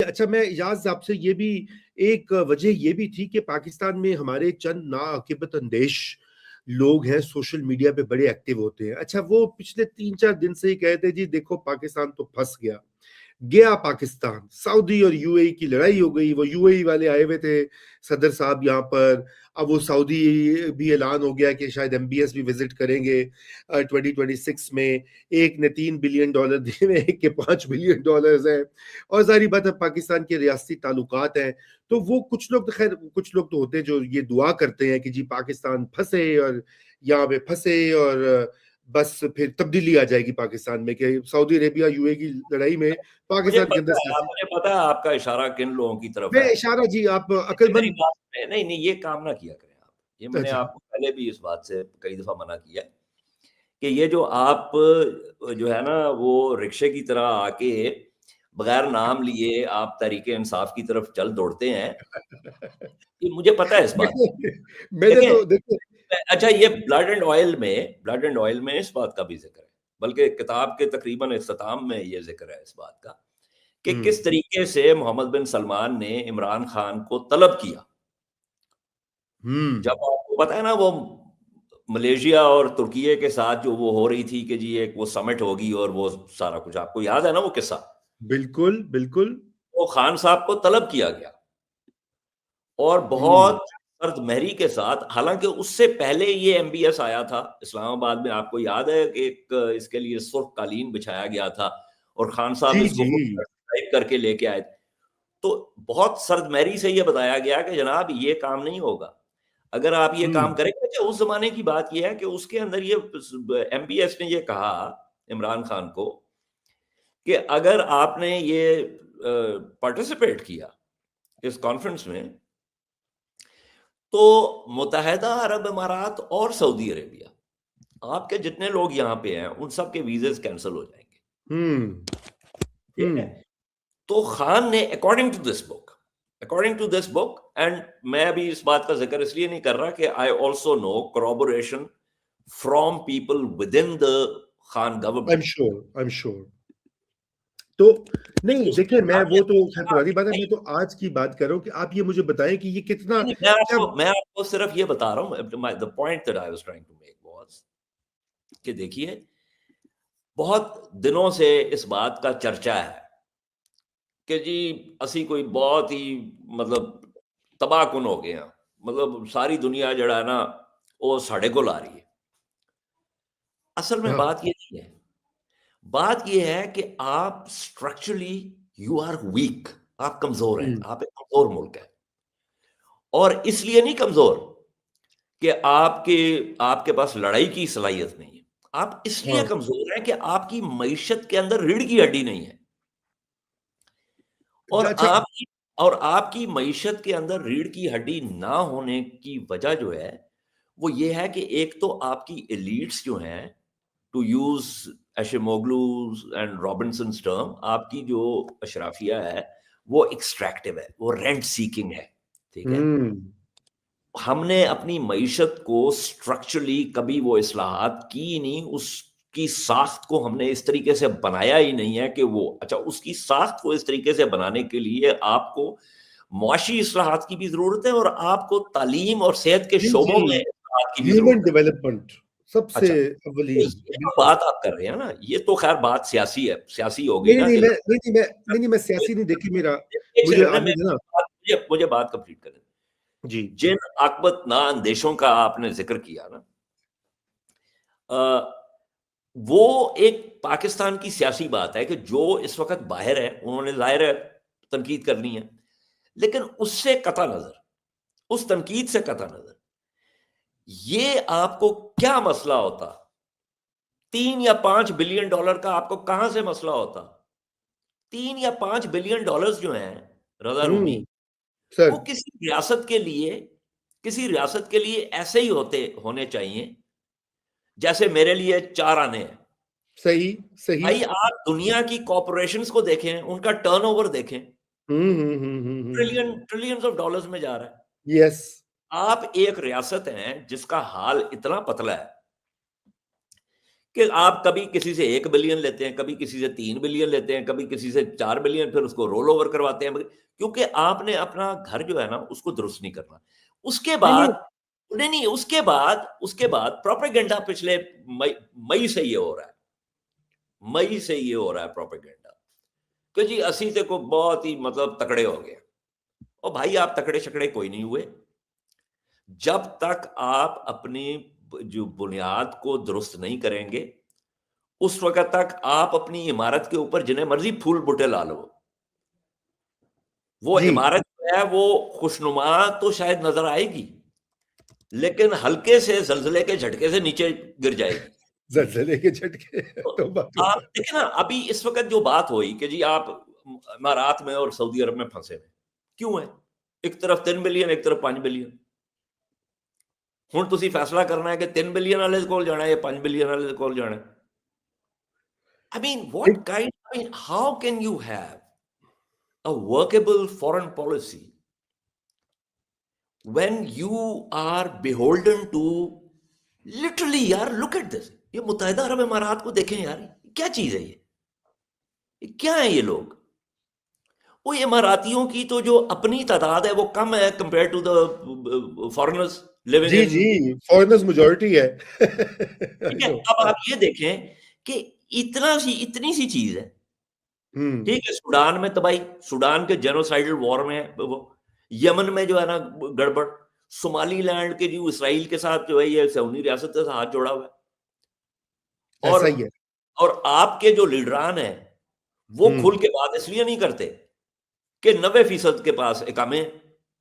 اچھا میں اجاز آپ سے یہ بھی ایک وجہ یہ بھی تھی کہ پاکستان میں ہمارے چند ناعاقبت اندیش لوگ ہیں، سوشل میڈیا پہ بڑے ایکٹیو ہوتے ہیں. اچھا وہ پچھلے 3-4 دن سے ہی کہتے جی دیکھو پاکستان تو پھنس گیا پاکستان. سعودی اور یو اے ای کی لڑائی ہو گئی. وہ یو اے ای والے آئے ہوئے تھے صدر صاحب یہاں پر. اب وہ سعودی بھی اعلان ہو گیا کہ شاید MBS بھی وزٹ کریں گے 2026 میں. ایک نے $3 بلین دیے ہوئے، ایک کے $5 بلین ہیں. اور ظاہری بات ہے پاکستان کے ریاستی تعلقات ہیں تو وہ کچھ لوگ تو خیر کچھ لوگ تو ہوتے ہیں جو یہ دعا کرتے ہیں کہ جی پاکستان پھنسے اور یہاں پہ پھنسے اور بس پھر تبدیلی آ جائے گی پاکستان میں کہ سعودی عربیہ یو اے کی لڑائی میں مجھے پاکستان کے اندر پتا ہے آپ کا اشارہ کن لوگوں کی طرف میں ہے. اشارہ جی آپ عقل مند نہیں یہ کام نہ کیا کریں آپ. یہ میں نے آپ کو پہلے بھی اس بات سے کئی دفعہ منع کیا کہ یہ جو آپ جو ہے نا وہ رکشے کی طرح آ کے بغیر نام لیے آپ تحریک انصاف کی طرف چل دوڑتے ہیں. یہ مجھے پتا ہے اس بات. میں نے تو دیکھیں اچھا یہ بلڈ اینڈ آئل میں اس بات کا بھی ذکر ہے، بلکہ کتاب کے تقریباً اختتام میں یہ ذکر ہے اس بات کا کہ کس طریقے سے محمد بن سلمان نے عمران خان کو طلب کیا. جب آپ کو پتا ہے نا وہ ملیشیا اور ترکیے کے ساتھ جو وہ ہو رہی تھی کہ جی ایک وہ سمٹ ہوگی اور وہ سارا کچھ آپ کو یاد ہے نا وہ قصہ. بالکل بالکل. وہ خان صاحب کو طلب کیا گیا اور بہت سرد مہری کے ساتھ، حالانکہ اس سے پہلے یہ MBS آیا تھا اسلام آباد میں. آپ کو یاد ہے کہ ایک اس کے لیے سرخ قالین بچھایا گیا تھا اور خان صاحب اس کو کر کے لے کے آئے تھے. تو بہت سرد مہری سے یہ بتایا گیا کہ جناب یہ کام نہیں ہوگا اگر آپ یہ کام کریں گے. اس زمانے کی بات یہ ہے کہ اس کے اندر یہ MBS نے یہ کہا عمران خان کو کہ اگر آپ نے یہ پارٹیسپیٹ کیا اس کانفرنس میں تو متحدہ عرب امارات اور سعودی عربیہ آپ کے جتنے لوگ یہاں پہ ہیں ان سب کے ویزز کینسل ہو جائیں گے. ٹھیک ہے. تو خان نے according to this book and میں ابھی اس بات کا ذکر اس لیے نہیں کر رہا کہ I also know corroboration from people within the Khan government. I'm sure. تو نہیں دیکھیں میں وہ تو پرانی بات ہے. میں تو آج کی بات کر رہا ہوں کہ آپ یہ مجھے بتائیں کہ یہ کتنا میں آپ کو صرف یہ بتا رہا ہوں. the point that I was trying to make was کہ دیکھیے بہت دنوں سے اس بات کا چرچا ہے کہ جی اسی کوئی بہت ہی مطلب تباہ کن ہو گئے ہیں، مطلب ساری دنیا جڑا ہے نا وہ ساڑھے کو لا رہی ہے. اصل میں بات یہ نہیں ہے. بات یہ ہے کہ آپ اسٹرکچرلی یو آر ویک، آپ کمزور ہیں. آپ ایک کمزور ملک ہے اور اس لیے نہیں کمزور کہ آپ کے پاس لڑائی کی صلاحیت نہیں ہے. آپ اس لیے کمزور ہیں کہ آپ کی معیشت کے اندر ریڑھ کی ہڈی نہیں ہے. اور آپ کی معیشت کے اندر ریڑھ کی ہڈی نہ ہونے کی وجہ جو ہے وہ یہ ہے کہ ایک تو آپ کی ایلیٹس جو ہیں ٹو یوز ایشموگلوز اینڈ رابنسنز ٹرم، آپ کی جو اشرافیہ ہے وہ ایکسٹریکٹیو ہے، وہ رینٹ سیکنگ ہے. ٹھیک ہے. ہم نے اپنی معیشت کو اسٹرکچرلی کبھی وہ اصلاحات کی نہیں، اس کی ساخت کو ہم نے اس طریقے سے بنایا ہی نہیں ہے کہ وہ اچھا اس کی ساخت کو اس طریقے سے بنانے کے لیے آپ کو معاشی اصلاحات کی بھی ضرورت ہے اور آپ کو تعلیم اور صحت کے شعبوں میں اصلاحات کی بھی ضرورت ہے. ڈیولپمنٹ سب سے اولی. یہ بات آپ کر رہے ہیں نا یہ تو خیر بات سیاسی ہے، سیاسی ہو گئی نا. نہیں میں سیاسی نہیں دیکھی میرا مجھے بات کمپلیٹ کریں. جی جن عاقبت نا اندیشوں کا آپ نے ذکر کیا نا وہ ایک پاکستان کی سیاسی بات ہے کہ جو اس وقت باہر ہے انہوں نے ظاہر ہے تنقید کرنی ہے، لیکن اس سے قطع نظر، اس تنقید سے قطع نظر یہ آپ کو کیا مسئلہ ہوتا؟ $3 یا $5 بلین کا آپ کو کہاں سے مسئلہ ہوتا؟ $3 یا $5 بلین جو ہیں رضا رومی وہ کسی ریاست کے لیے ایسے ہی ہونے چاہیے جیسے میرے لیے 4 آنے ہیں. صحیح بھائی آپ دنیا کی کارپوریشنز کو دیکھیں، ان کا ٹرن اوور دیکھیں، ٹریلینز آف ڈالرز میں جا رہا ہے. یس. آپ ایک ریاست ہیں جس کا حال اتنا پتلا ہے کہ آپ کبھی کسی سے 1 بلین لیتے ہیں، کبھی کسی سے 3 بلین لیتے ہیں، کبھی کسی سے 4 بلین، پھر اس کو رول اوور کرواتے ہیں، کیونکہ آپ نے اپنا گھر جو ہے نا اس کو درست نہیں کرنا. اس کے نہیں بعد نہیں نہیں اس کے بعد پروپیگنڈا پچھلے مئی سے یہ ہو رہا ہے، مئی سے یہ ہو رہا ہے پروپیگنڈا کہ جی اسی سے کو بہت ہی مطلب تکڑے ہو گئے. اور بھائی آپ تکڑے شکڑے کوئی نہیں ہوئے جب تک آپ اپنی جو بنیاد کو درست نہیں کریں گے. اس وقت تک آپ اپنی عمارت کے اوپر جنہیں مرضی پھول بوٹے لا لو، وہ جی عمارت جو ہے وہ خوشنما تو شاید نظر آئے گی لیکن ہلکے سے زلزلے کے جھٹکے سے نیچے گر جائے گی. زلزلے کے جھٹکے تو توبہ آپ توبہ. دیکھیں نا ابھی اس وقت جو بات ہوئی کہ جی آپ امارات میں اور سعودی عرب میں پھنسے ہوئے کیوں ہیں؟ ایک طرف 3 بلین ایک طرف 5 بلین. ہن تسی فیصلہ کرنا ہے کہ 3 بلین والے کول جانا ہے یا 5 بلین والے کول جانا ہے. I mean, how can you have a workable foreign policy when you are beholden to literally یار look at this. یہ متحدہ عرب امارات کو دیکھیں یار، کیا چیز ہے یہ کیا ہے یہ لوگ؟ وہ اماراتیوں کی تو جو اپنی تعداد ہے وہ کم ہے compare to the foreigners living جی ان. جی فورنرز میجورٹی ہے. ٹھیک ہے، اب آپ یہ دیکھیں کہ اتنی سی چیز ہے. ٹھیک ہے، سوڈان میں تباہی، سوڈان کے جینوسائیڈل وار میں وہ، یمن میں جو ہے نا گڑبڑ، صومالی لینڈ کے جو اسرائیل کے ساتھ جو ہے یہ سعودی ریاست کے ساتھ ہاتھ جوڑا ہوا ہے. اور ایسا ہی ہے. اور آپ کے جو لیڈران ہیں وہ کھل کے بات اس لیے نہیں کرتے کہ 90% کے پاس اقامے ہیں.